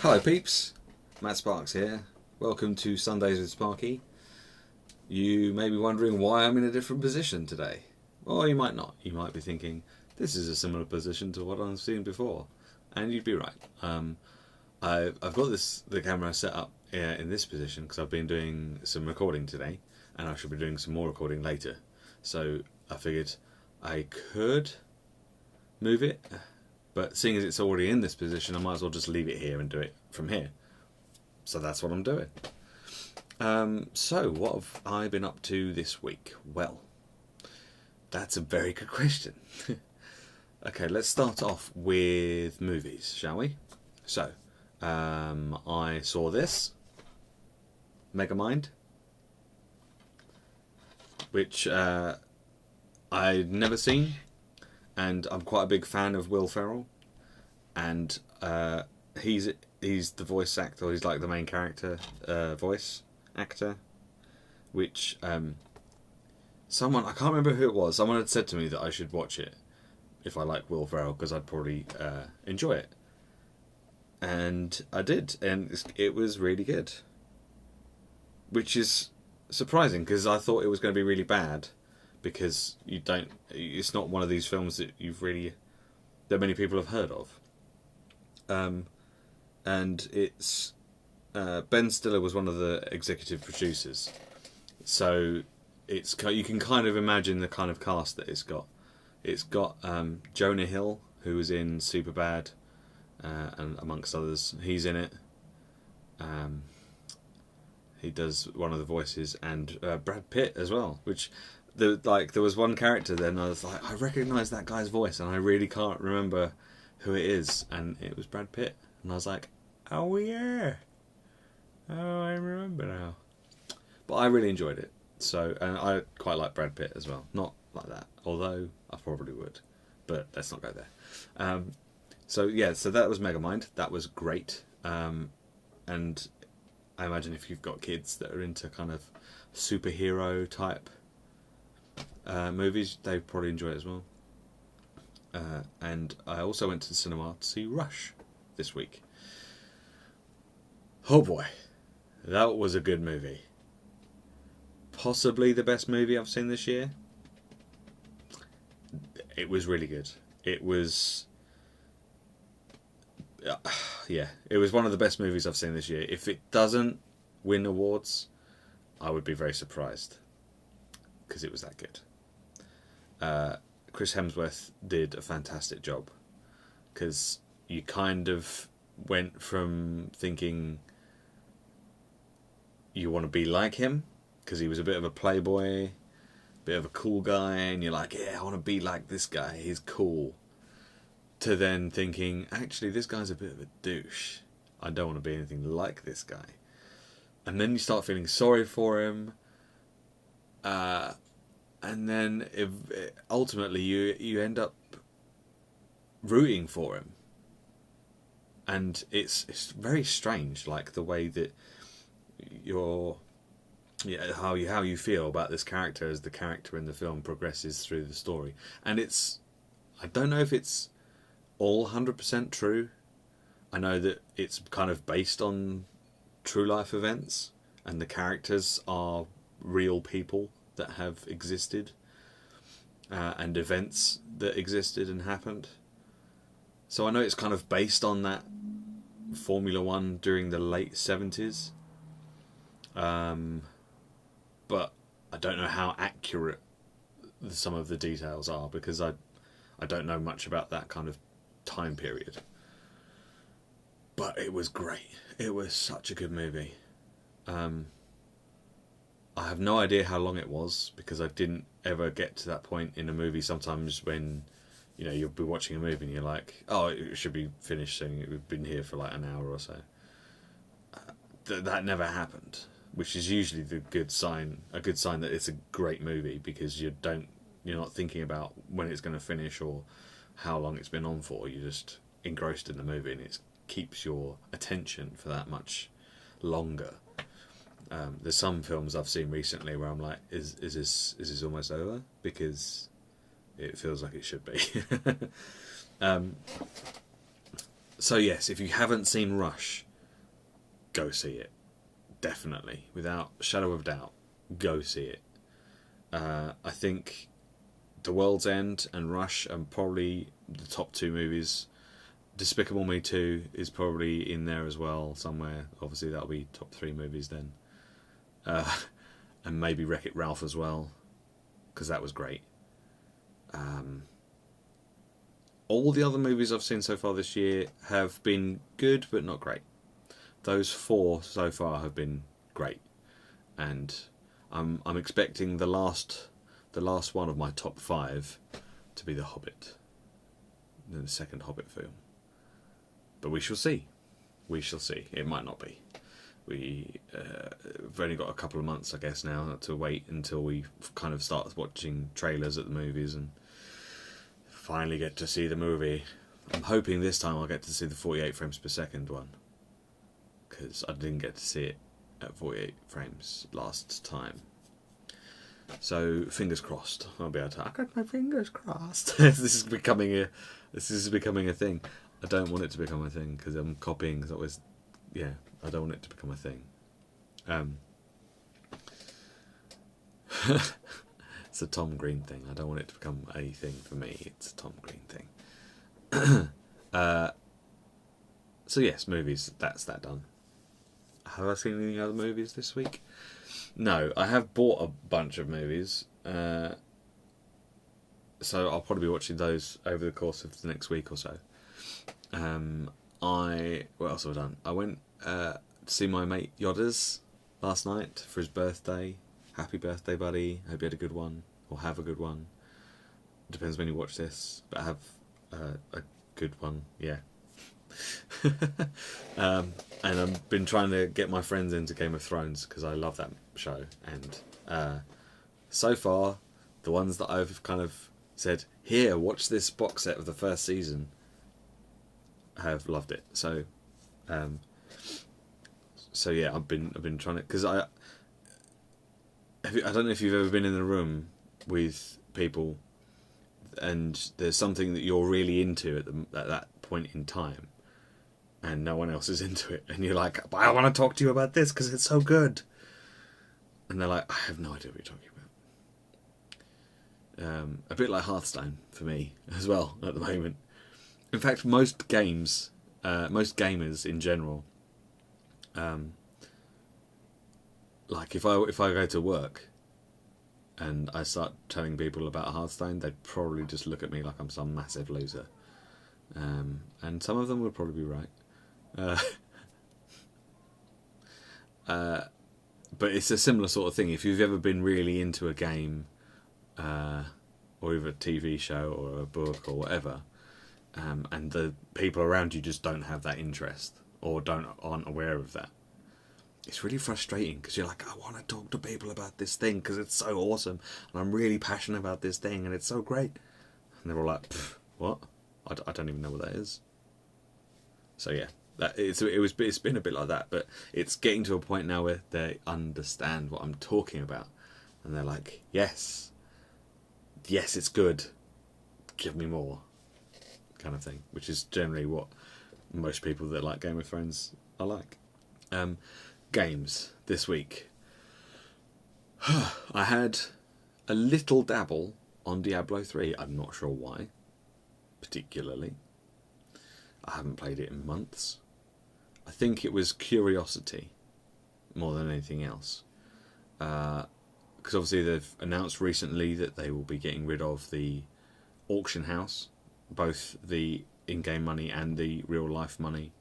Hello peeps, Matt Sparks here. Welcome to Sundays with Sparky. You may be wondering why I'm in a different position today. Or you might not. You might be thinking, this is a similar position to what I've seen before. And you'd be right. I've got the camera set up in this position because I've been doing some recording today, and I should be doing some more recording later. So I figured I could move it, but seeing as it's already in this position, I might as well just leave it here and do it from here. So that's what I'm doing. So what have I been up to this week? Well, that's a very good question. Okay, let's start off with movies, shall we? So, I saw this, Megamind, which I'd never seen, and I'm quite a big fan of Will Ferrell, and he's the voice actor. He's like the main character voice actor, which someone, I can't remember who it was, someone had said to me that I should watch it if I like Will Ferrell because I'd probably enjoy it, and I did, and it was really good, which is surprising because I thought it was going to be really bad, because it's not one of these films that that many people have heard of. And it's Ben Stiller was one of the executive producers, so you can kind of imagine the kind of cast that it's got. It's got Jonah Hill, who was in Superbad, and amongst others, he's in it. He does one of the voices, and Brad Pitt as well. Which, there was one character then I was like, I recognise that guy's voice, and I really can't remember who it is, and it was Brad Pitt, and I was like, oh yeah, oh I remember now. But I really enjoyed it. So, and I quite like Brad Pitt as well. Not like that, although I probably would, but let's not go there. So yeah, so that was Megamind. That was great, and I imagine if you've got kids that are into kind of superhero type movies, they probably enjoy it as well. And I also went to the cinema to see Rush this week. Oh boy, that was a good movie. Possibly the best movie I've seen this year. It was really good. It was... yeah, it was one of the best movies I've seen this year. If it doesn't win awards, I would be very surprised, because it was that good. Chris Hemsworth did a fantastic job, because you kind of went from thinking you want to be like him, because he was a bit of a playboy, bit of a cool guy, and you're like, yeah, I want to be like this guy, he's cool, to then thinking, actually, this guy's a bit of a douche, I don't want to be anything like this guy. And then you start feeling sorry for him, and then ultimately you end up rooting for him. And it's very strange, like the way that how you feel about this character as the character in the film progresses through the story. And I don't know if it's all 100% true. I know that it's kind of based on true life events, and the characters are real people that have existed, and events that existed and happened. So I know it's kind of based on that Formula One during the late 70s, but I don't know how accurate some of the details are, because I don't know much about that kind of time period. But it was great. It was such a good movie. I have no idea how long it was, because I didn't ever get to that point in a movie sometimes when, you'll be watching a movie and you're like, oh, it should be finished soon, we've been here for like an hour or so. That never happened, which is usually a good sign that it's a great movie, because you're not thinking about when it's going to finish or how long it's been on for. You're just engrossed in the movie, and it keeps your attention for that much longer. There's some films I've seen recently where I'm like, is this almost over? Because it feels like it should be. So yes, if you haven't seen Rush, go see it. Definitely, without a shadow of doubt, go see it. I think The World's End and Rush are probably the top 2 movies. Despicable Me 2 is probably in there as well somewhere. Obviously that'll be top 3 movies then. And maybe Wreck-It Ralph as well, because that was great. All the other movies I've seen so far this year have been good but not great. Those 4 so far have been great, and I'm expecting the last one of my top 5 to be The Hobbit, the second Hobbit film. But we shall see. We shall see. It might not be. We've only got a couple of months, I guess, now to wait until we kind of start watching trailers at the movies and finally get to see the movie. I'm hoping this time I'll get to see the 48 frames per second one, because I didn't get to see it at 48 frames last time. So fingers crossed, I'll be able to. I got my fingers crossed. This is becoming a thing. I don't want it to become a thing because I'm copying. Cause always, yeah, I don't want it to become a thing. It's a Tom Green thing. I don't want it to become a thing for me. It's a Tom Green thing. So yes, movies. That's that done. Have I seen any other movies this week? No, I have bought a bunch of movies. So I'll probably be watching those over the course of the next week or so. What else have I done? I went to see my mate Yodders last night for his birthday. Happy birthday, buddy. Hope you had a good one, or have a good one. Depends when you watch this, but have a good one, yeah. And I've been trying to get my friends into Game of Thrones because I love that show, and so far the ones that I've kind of said, here, watch this box set of the first season, have loved it. So yeah, I've been trying to, because I don't know if you've ever been in a room with people and there's something that you're really into at that point in time, and no one else is into it, and you're like, but I want to talk to you about this because it's so good, and they're like, I have no idea what you're talking about. A bit like Hearthstone for me as well at the moment. In fact, most gamers in general, like if I go to work and I start telling people about Hearthstone, they'd probably just look at me like I'm some massive loser, and some of them would probably be right. But it's a similar sort of thing. If you've ever been really into a game, or either a TV show or a book or whatever, and the people around you just don't have that interest or aren't aware of that, it's really frustrating because you're like, I want to talk to people about this thing because it's so awesome and I'm really passionate about this thing and it's so great, and they're all like, what? I don't even know what that is. So yeah, it's been a bit like that, but it's getting to a point now where they understand what I'm talking about, and they're like, yes, it's good, give me more, kind of thing, which is generally what most people that like Game of Thrones are like. Games this week. I had a little dabble on Diablo 3. I'm not sure why, particularly. I haven't played it in months. I think it was curiosity more than anything else. Because obviously they've announced recently that they will be getting rid of the auction house, both the in-game money and the real-life money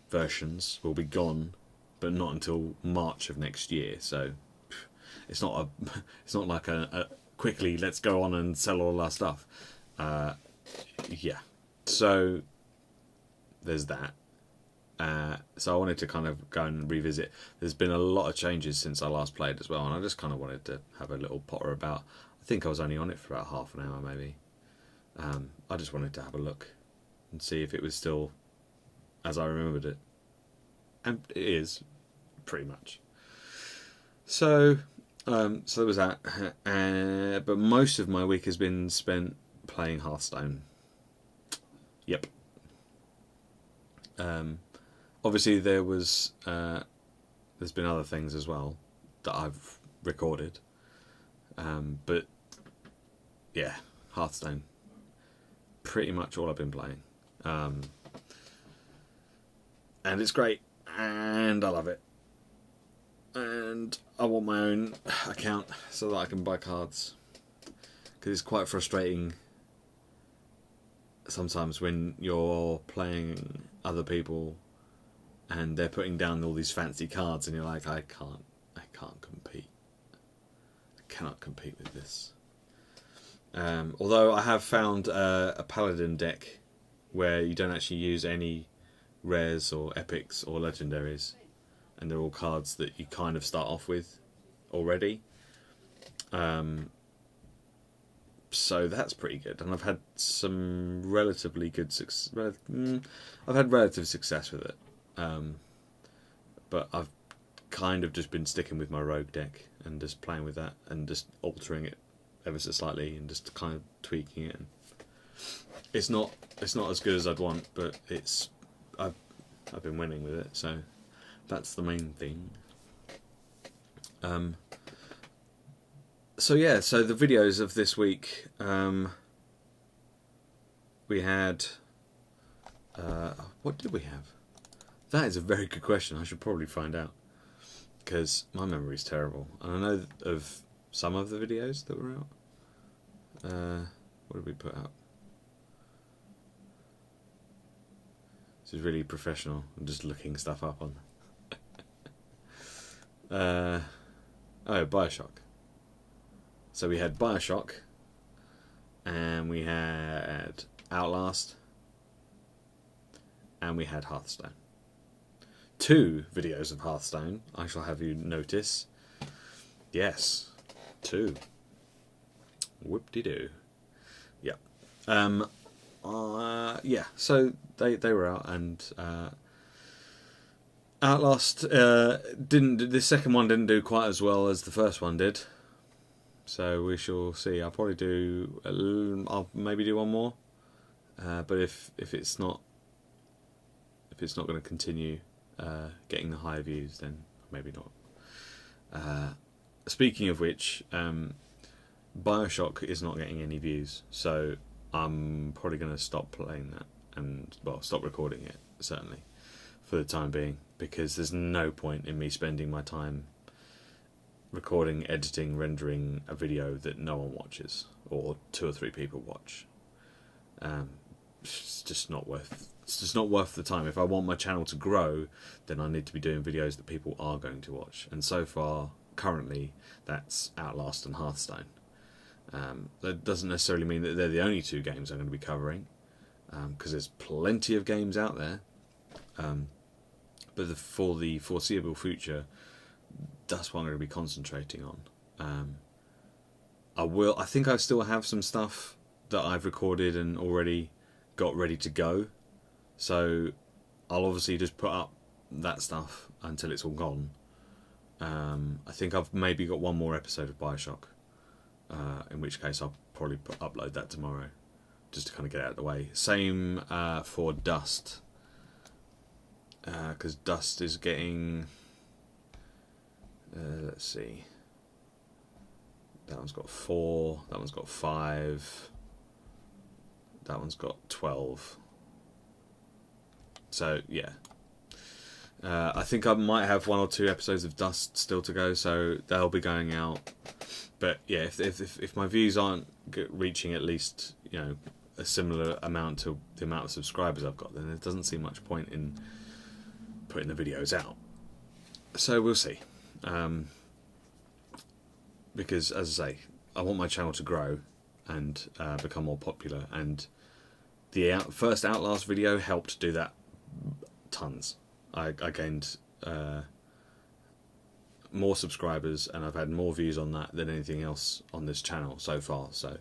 versions will be gone, but not until March of next year. So it's not like a quickly let's go on and sell all our stuff. Yeah, so there's that. So I wanted to kind of go and revisit. There's been a lot of changes since I last played as well, and I just kind of wanted to have a little potter about. I think I was only on it for about half an hour maybe. I just wanted to have a look and see if it was still as I remembered it. And it is, pretty much. So there was that. But most of my week has been spent playing Hearthstone. Yep. obviously there was there's been other things as well that I've recorded, but yeah, Hearthstone, pretty much all I've been playing, and it's great, and I love it, and I want my own account so that I can buy cards, because it's quite frustrating sometimes when you're playing other people and they're putting down all these fancy cards and you're like, I can't compete. I cannot compete with this. Although I have found a paladin deck where you don't actually use any rares or epics or legendaries, and they're all cards that you kind of start off with already. So that's pretty good, and I've had some relatively good success. I've had relative success with it, but I've kind of just been sticking with my rogue deck and just playing with that and just altering it ever so slightly and just kind of tweaking it. It's not as good as I'd want, but I've been winning with it, so that's the main thing. So yeah, so the videos of this week, we had, what did we have? That is a very good question. I should probably find out, because my memory is terrible. And I know of some of the videos that were out. What did we put out? This is really professional. I'm just looking stuff up on. Oh, Bioshock. So we had Bioshock, and we had Outlast, and we had Hearthstone. 2 videos of Hearthstone, I shall have you notice. Yes, 2. Whoop-de-doo. Yeah. Yeah, so they were out, and Outlast didn't. The second one didn't do quite as well as the first one did. So we shall see. I'll probably do. I'll maybe do one more. But if it's not going to continue getting the high views, then maybe not. Speaking of which, Bioshock is not getting any views, so I'm probably going to stop playing that and stop recording it, certainly for the time being, because there's no point in me spending my time recording, editing, rendering a video that no one watches, or 2 or 3 people watch. It's just not worth the time. If I want my channel to grow, then I need to be doing videos that people are going to watch. And so far, currently, that's Outlast and Hearthstone. That doesn't necessarily mean that they're the only 2 games I'm going to be covering, because there's plenty of games out there. But for the foreseeable future, that's what I'm going to be concentrating on. I think I still have some stuff that I've recorded and already got ready to go, so I'll obviously just put up that stuff until it's all gone. I think I've maybe got one more episode of Bioshock, in which case I'll probably upload that tomorrow, just to kind of get it out of the way. Same for Dust, because Dust is getting... let's see. That one's got 4. That one's got 5. That one's got 12. So yeah, I think I might have 1 or 2 episodes of Dust still to go, so they'll be going out. But yeah, if my views aren't reaching at least, you know, a similar amount to the amount of subscribers I've got, then there doesn't seem much point in putting the videos out. So we'll see. Because, as I say, I want my channel to grow and become more popular, and the first Outlast video helped do that tons. I gained more subscribers, and I've had more views on that than anything else on this channel so far. So,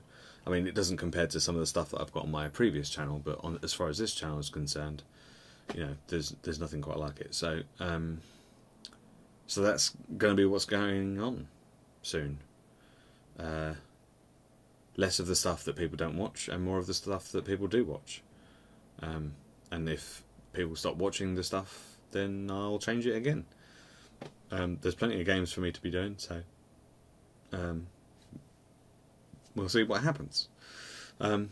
I mean, it doesn't compare to some of the stuff that I've got on my previous channel, but as far as this channel is concerned, you know, there's nothing quite like it. So, so that's going to be what's going on soon. Less of the stuff that people don't watch, and more of the stuff that people do watch. And if people stop watching the stuff then I'll change it again. There's plenty of games for me to be doing, so we'll see what happens. I've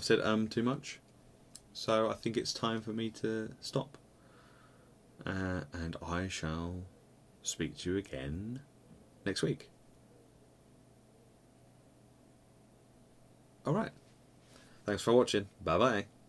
said too much, so I think it's time for me to stop. And I shall speak to you again next week. Alright. Thanks for watching. Bye bye.